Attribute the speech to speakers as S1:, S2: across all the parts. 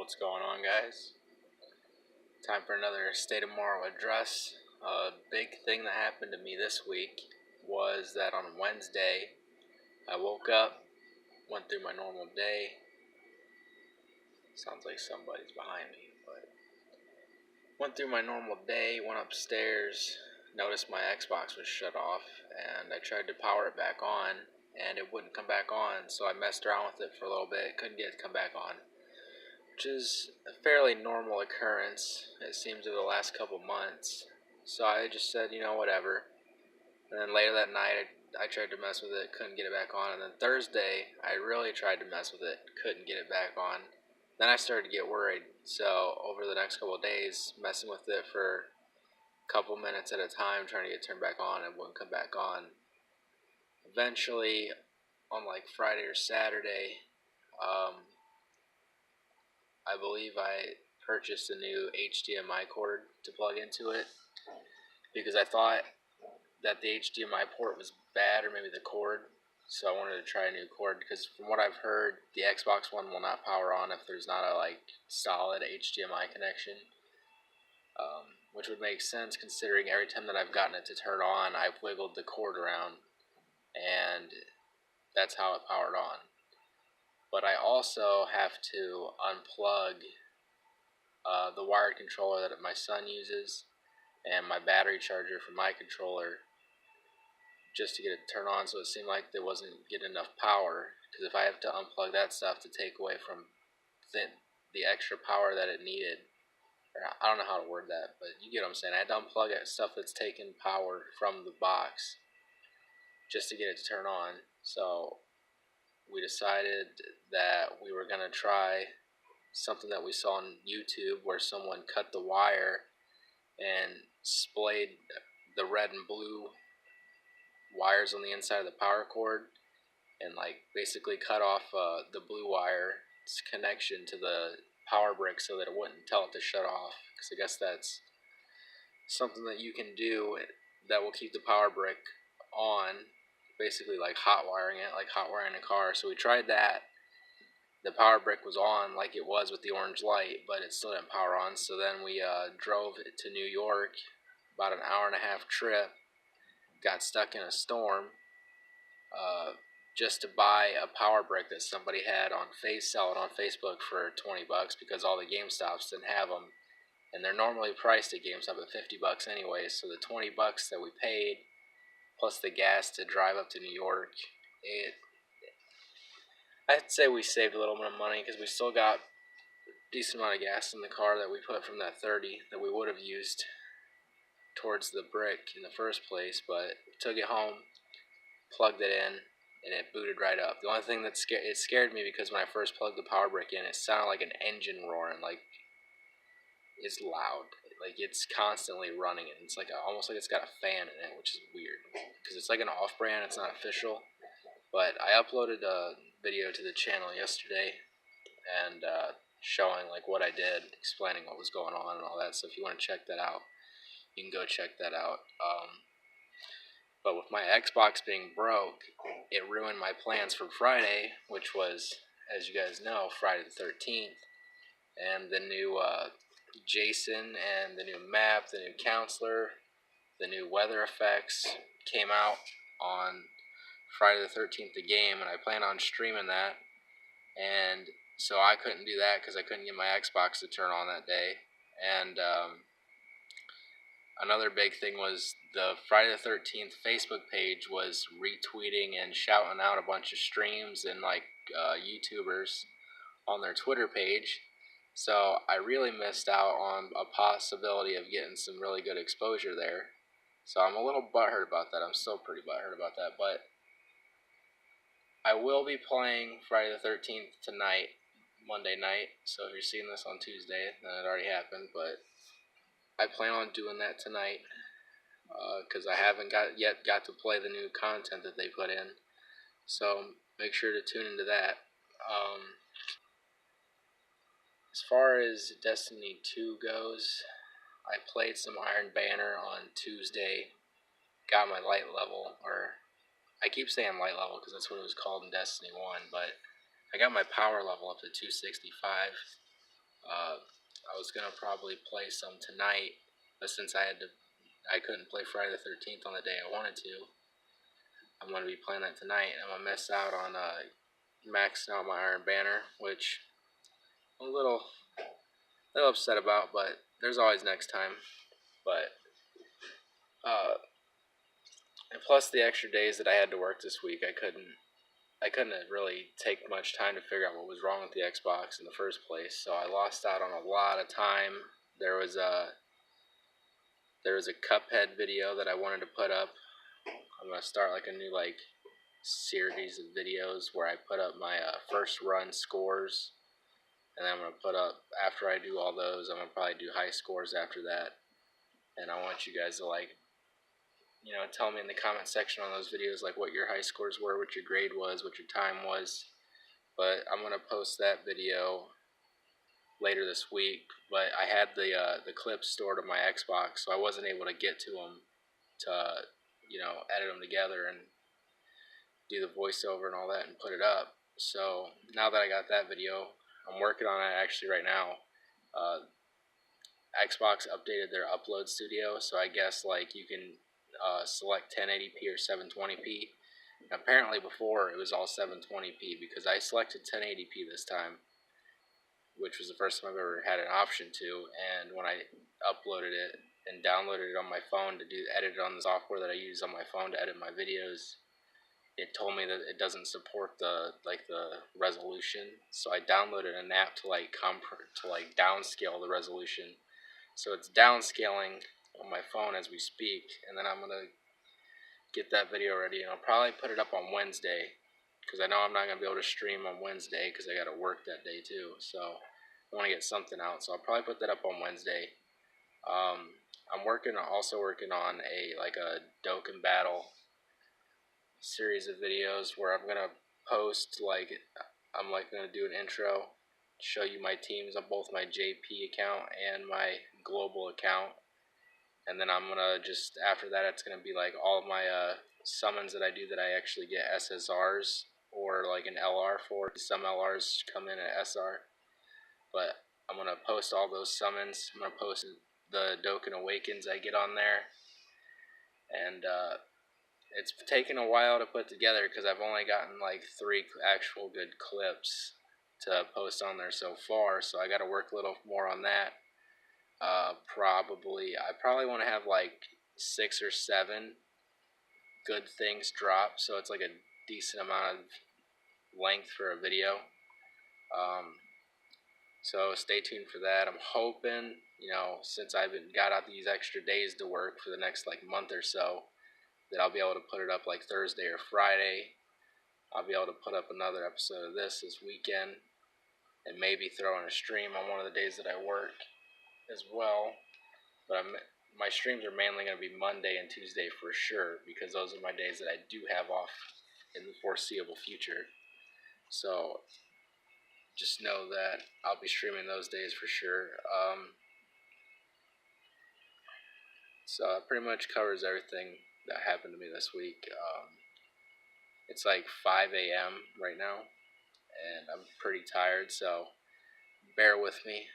S1: What's going on, guys? Time for another State of Morrow address. A big thing that happened to me this week was that on Wednesday, I woke up, went through my normal day. Sounds like somebody's behind me, but went through my normal day, went upstairs, noticed my Xbox was shut off, and I tried to power it back on, and it wouldn't come back on, so I messed around with it for a little bit, couldn't get it to come back on. Which is a fairly normal occurrence, it seems, over the last couple months. So I just said, whatever. And then later that night, I tried to mess with it, couldn't get it back on. And then Thursday, I really tried to mess with it, couldn't get it back on. Then I started to get worried. So over the next couple of days, messing with it for a couple minutes at a time, trying to get it turned back on, it wouldn't come back on. Eventually, on like Friday or Saturday, I believe I purchased a new HDMI cord to plug into it because I thought that the HDMI port was bad, or maybe the cord, so I wanted to try a new cord because from what I've heard, the Xbox One will not power on if there's not a solid HDMI connection, which would make sense considering every time that I've gotten it to turn on, I've wiggled the cord around, and that's how it powered on. But I also have to unplug the wired controller that my son uses and my battery charger for my controller just to get it to turn on, so it seemed like there wasn't getting enough power, because if I have to unplug that stuff to take away from the extra power that it needed, or I don't know how to word that, but you get what I'm saying. I had to unplug stuff that's taking power from the box just to get it to turn on. So we decided that we were going to try something that we saw on YouTube where someone cut the wire and splayed the red and blue wires on the inside of the power cord and basically cut off the blue wire's connection to the power brick so that it wouldn't tell it to shut off, because I guess that's something that you can do that will keep the power brick on, basically like hot wiring a car. So we tried that. The power brick was on like it was with the orange light, but it still didn't power on. So then we drove to New York, about an hour and a half trip, got stuck in a storm just to buy a power brick that somebody had on selling on Facebook for $20 because all the GameStops didn't have them, and they're normally priced at GameStop at $50 anyway. So the $20 that we paid plus the gas to drive up to New York, I'd say we saved a little bit of money because we still got a decent amount of gas in the car that we put from that 30 that we would have used towards the brick in the first place. But we took it home, plugged it in, and it booted right up. The only thing that scared me because when I first plugged the power brick in, it sounded like an engine roaring, it's loud, it's constantly running, and it's almost like it's got a fan in it, which is weird because it's like an off-brand, it's not official. But I uploaded a video to the channel yesterday and showing what I did, explaining what was going on and all that. So if you want to check that out, you can go check that out. But with my Xbox being broke, it ruined my plans for Friday, which was, as you guys know, Friday the 13th, and the new Jason and the new map, the new counselor, the new weather effects came out on Friday the 13th, the game, and I plan on streaming that. And so I couldn't do that because I couldn't get my Xbox to turn on that day. And another big thing was the Friday the 13th Facebook page was retweeting and shouting out a bunch of streams and YouTubers on their Twitter page. So I really missed out on a possibility of getting some really good exposure there. So I'm a little butthurt about that. I'm still pretty butthurt about that. But I will be playing Friday the 13th tonight, Monday night. So if you're seeing this on Tuesday, then it already happened. But I plan on doing that tonight because I haven't got to play the new content that they put in. So make sure to tune into that. As far as Destiny 2 goes, I played some Iron Banner on Tuesday, got my light level, or I keep saying light level because that's what it was called in Destiny 1, but I got my power level up to 265. I was gonna probably play some tonight, but since I couldn't play Friday the 13th on the day I wanted to. I'm gonna be playing that tonight, and I'm gonna miss out on maxing out my Iron Banner, which I'm a little upset about, but there's always next time. But uh, and plus the extra days that I had to work this week, I couldn't really take much time to figure out what was wrong with the Xbox in the first place. So I lost out on a lot of time. There was a Cuphead video that I wanted to put up. I'm gonna start like a new series of videos where I put up my first run scores, and then I'm gonna put up, after I do all those, I'm gonna probably do high scores after that. And I want you guys to tell me in the comment section on those videos what your high scores were, what your grade was, what your time was. But I'm gonna post that video later this week. But I had the clips stored on my Xbox, so I wasn't able to get to them to edit them together and do the voiceover and all that and put it up. So now that I got that video, I'm working on it actually right now. Xbox updated their upload studio, so I guess you can select 1080p or 720p. Apparently before it was all 720p because I selected 1080p this time, which was the first time I've ever had an option to. And when I uploaded it and downloaded it on my phone to edit it on the software that I use on my phone to edit my videos, it told me that it doesn't support the resolution. So I downloaded an app to downscale the resolution. So it's downscaling on my phone as we speak, and then I'm gonna get that video ready, and I'll probably put it up on Wednesday because I know I'm not gonna be able to stream on Wednesday because I gotta work that day too. So I want to get something out, so I'll probably put that up on Wednesday. I'm also working on a Dokkan Battle series of videos where I'm gonna post I'm gonna do an intro, show you my teams on both my JP account and my global account, and then I'm gonna after that it's gonna be all of my summons that I do that I actually get SSRs or an LR for. Some LRs come in at SR, but I'm gonna post all those summons. I'm gonna post the Dokkan Awakens I get on there, and it's taken a while to put together because I've only gotten 3 actual good clips to post on there so far, so I got to work a little more on that. I probably want to have 6 or 7 good things drop, so it's a decent amount of length for a video. So stay tuned for that. I'm hoping, since I've got out these extra days to work for the next month or so, that I'll be able to put it up Thursday or Friday. I'll be able to put up another episode of this weekend, and maybe throw in a stream on one of the days that I work as well. But my streams are mainly going to be Monday and Tuesday for sure, because those are my days that I do have off in the foreseeable future. So just know that I'll be streaming those days for sure. So it pretty much covers everything that happened to me this week. It's 5 a.m. right now, and I'm pretty tired, so bear with me.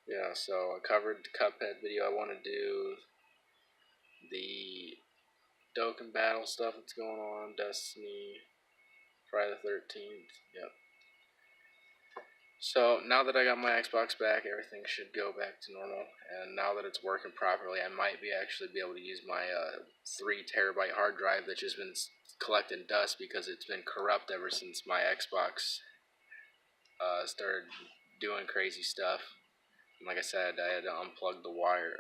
S1: Yeah, so I covered the Cuphead video. I want to do the Dokkan Battle stuff that's going on, Destiny, Friday the 13th, yep. So now that I got my Xbox back, everything should go back to normal, and now that it's working properly, I might actually be able to use my 3 terabyte hard drive that's just been collecting dust because it's been corrupt ever since my Xbox started doing crazy stuff. And like I said, I had to unplug the wire,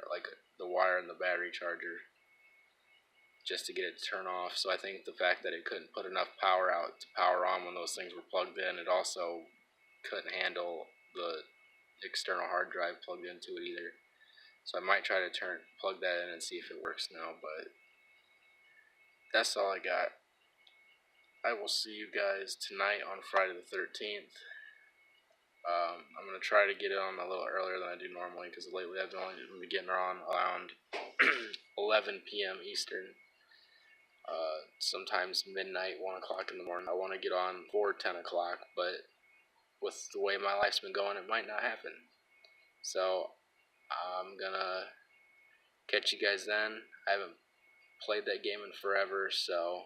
S1: the wire and the battery charger, just to get it to turn off. So I think the fact that it couldn't put enough power out to power on when those things were plugged in, it also couldn't handle the external hard drive plugged into it either. So I might try to plug that in and see if it works now, but that's all I got. I will see you guys tonight on Friday the 13th. I'm going to try to get it on a little earlier than I do normally, because lately I've only been getting on around 11 p.m. Eastern. Sometimes midnight, 1 o'clock in the morning. I want to get on before 10 o'clock, but with the way my life's been going, it might not happen. So I'm gonna catch you guys then. I haven't played that game in forever, so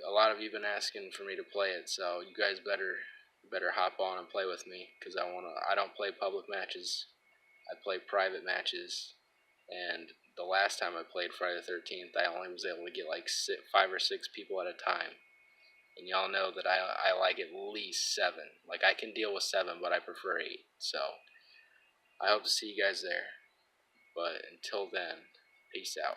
S1: a lot of you've been asking for me to play it, so you guys better hop on and play with me, because I don't play public matches. I play private matches, and the last time I played Friday the 13th, I only was able to get like 5 or 6 people at a time. And y'all know that I like at least 7. Like, I can deal with 7, but I prefer 8. So I hope to see you guys there. But until then, peace out.